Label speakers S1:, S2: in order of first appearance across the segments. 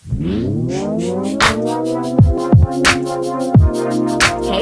S1: Hey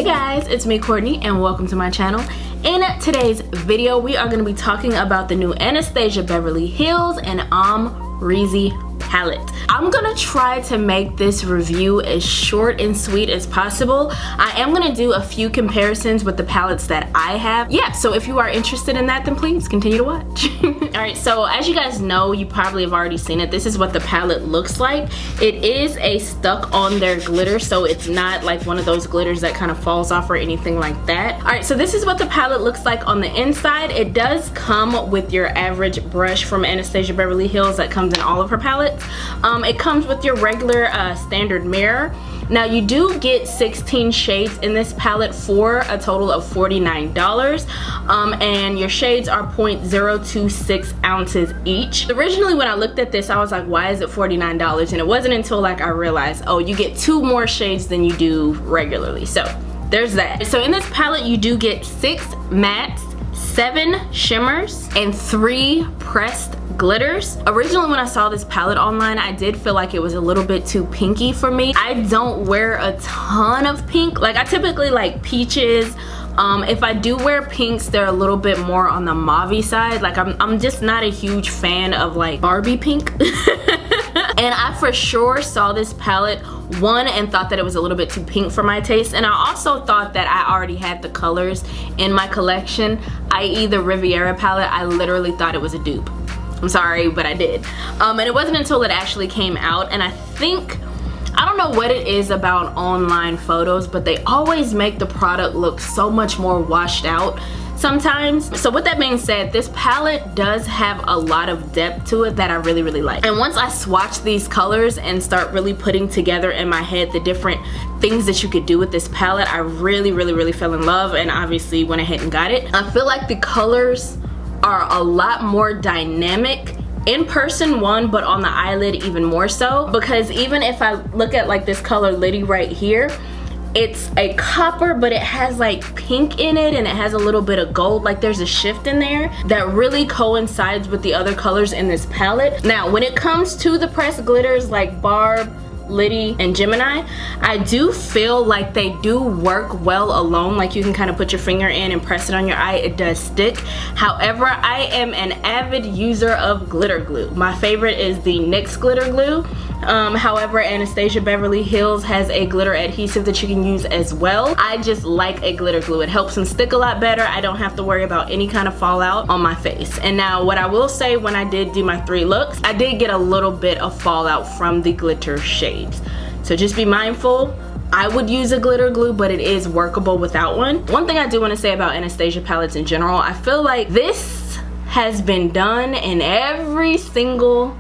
S1: guys, it's me Courtney and welcome to my channel. In today's video we are going to be talking about the new Anastasia Beverly Hills and Amrezy palette. I'm gonna try to make this review as short and sweet as possible. I am gonna do a few comparisons with the palettes that I have. Yeah, so if you are interested in that, then please continue to watch. Alright, so as you guys know, you probably have already seen it. This is what the palette looks like. It is a stuck on there glitter, so it's not like one of those glitters that kind of falls off or anything like that. Alright, so this is what the palette looks like on the inside. It does come with your average brush from Anastasia Beverly Hills that comes in all of her palettes. It comes with your regular standard mirror. Now you do get 16 shades in this palette for a total of $49, and your shades are 0.026 ounces each. Originally when I looked at this I was like, why is it $49? And it wasn't until like I realized, oh, you get 2 more shades than you do regularly. So there's that. So in this palette you do get 6 mattes, 7 shimmers, and 3 pressed glitters. Originally when I saw this palette online I did feel like it was a little bit too pinky for me. I don't wear a ton of pink. Like I typically like peaches. If I do wear pinks, they're a little bit more on the mauve-y side. Like I'm just not a huge fan of like Barbie pink. And I for sure saw this palette and thought that it was a little bit too pink for my taste, and I also thought that I already had the colors in my collection, i.e. the Riviera palette. I literally thought it was a dupe. I'm sorry, but I did. And it wasn't until it actually came out, and I don't know what it is about online photos, but they always make the product look so much more washed out sometimes. So with that being said, this palette does have a lot of depth to it that I really like. And once I swatch these colors and start really putting together in my head the different things that you could do with this palette, I really fell in love and obviously went ahead and got it. I feel like the colors are a lot more dynamic in person, but on the eyelid even more so, because even if I look at like this color Liddy right here, it's a copper but it has like pink in it and it has a little bit of gold. Like there's a shift in there that really coincides with the other colors in this palette. Now when it comes to the pressed glitters like Barb, Liddy, and Gemini, I do feel like they do work well alone. Like you can kind of put your finger in and press it on your eye, it does stick. However, I am an avid user of glitter glue. My favorite is the NYX glitter glue. However, Anastasia Beverly Hills has a glitter adhesive that you can use as well. I just like a glitter glue. It helps them stick a lot better. I don't have to worry about any kind of fallout on my face. And now what I will say, when I did do my 3 looks, I did get a little bit of fallout from the glitter shades. So just be mindful. I would use a glitter glue, but it is workable without one. One thing I do want to say about Anastasia palettes in general, I feel like this has been done in every single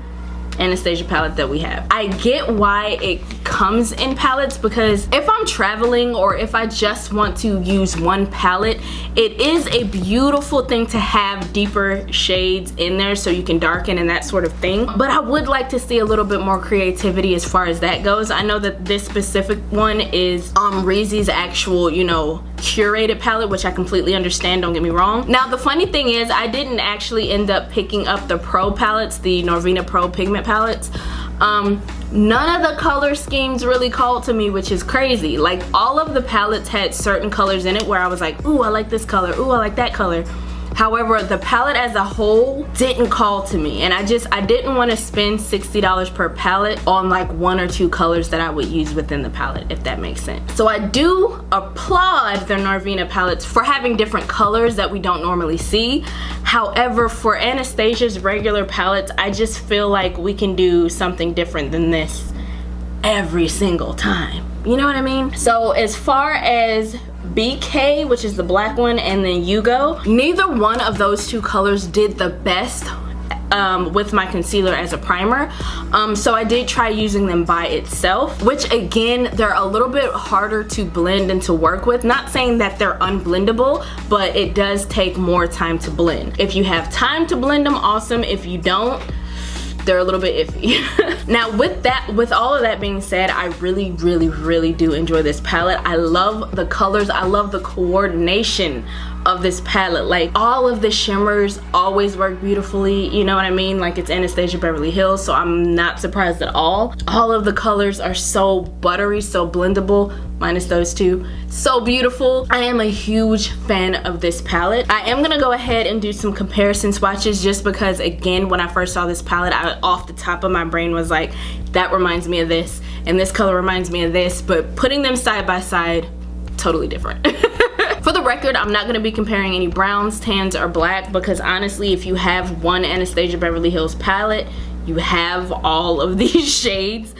S1: Anastasia palette that we have. I get why it comes in palettes, because if I'm traveling or if I just want to use one palette, it is a beautiful thing to have deeper shades in there so you can darken and that sort of thing. But I would like to see a little bit more creativity as far as that goes. I know that this specific one is Amrezy's actual, you know, curated palette, which I completely understand, don't get me wrong. Now the funny thing is I didn't actually end up picking up the Pro palettes, the Norvina Pro pigment palettes. None of the color schemes really called to me, which is crazy. Like all of the palettes had certain colors in it where I was like, ooh, I like this color, ooh, I like that color. However, the palette as a whole didn't call to me, and I didn't want to spend $60 per palette on like 1 or 2 colors that I would use within the palette, if that makes sense. So I do applaud the Norvina palettes for having different colors that we don't normally see. However, for Anastasia's regular palettes, I just feel like we can do something different than this every single time. You know what I mean? So as far as BK, which is the black one, and then Yugo, neither one of those 2 colors did the best with my concealer as a primer. So I did try using them by itself, which again, they're a little bit harder to blend and to work with. Not saying that they're unblendable, but it does take more time to blend. If you have time to blend them, awesome. If you don't, they're a little bit iffy. Now with all of that being said, I really do enjoy this palette. I love the colors. I love the coordination of this palette. Like, all of the shimmers always work beautifully, you know what I mean? Like, it's Anastasia Beverly Hills, so I'm not surprised at all. All of the colors are so buttery, so blendable, minus those two. So beautiful. I am a huge fan of this palette. I am gonna go ahead and do some comparison swatches just because, again, when I first saw this palette, off the top of my brain was like, that reminds me of this, and this color reminds me of this, but putting them side by side, totally different. For the record, I'm not going to be comparing any browns, tans, or black because honestly, if you have one Anastasia Beverly Hills palette, you have all of these shades.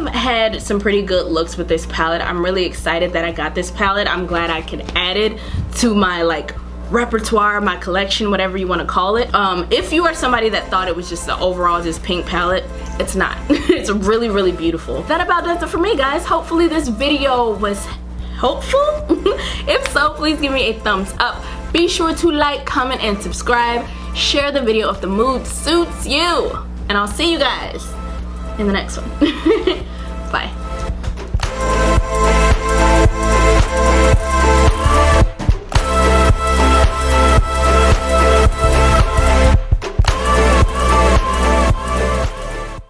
S1: Had some pretty good looks with this palette. I'm really excited that I got this palette. I'm glad I could add it to my like repertoire, my collection, whatever you want to call it. If you are somebody that thought it was just the overall just pink palette, it's not. It's really, really beautiful. That about does it for me, guys. Hopefully this video was helpful. If so, please give me a thumbs up. Be sure to like, comment, and subscribe. Share the video if the mood suits you. And I'll see you guys in the next one. Bye.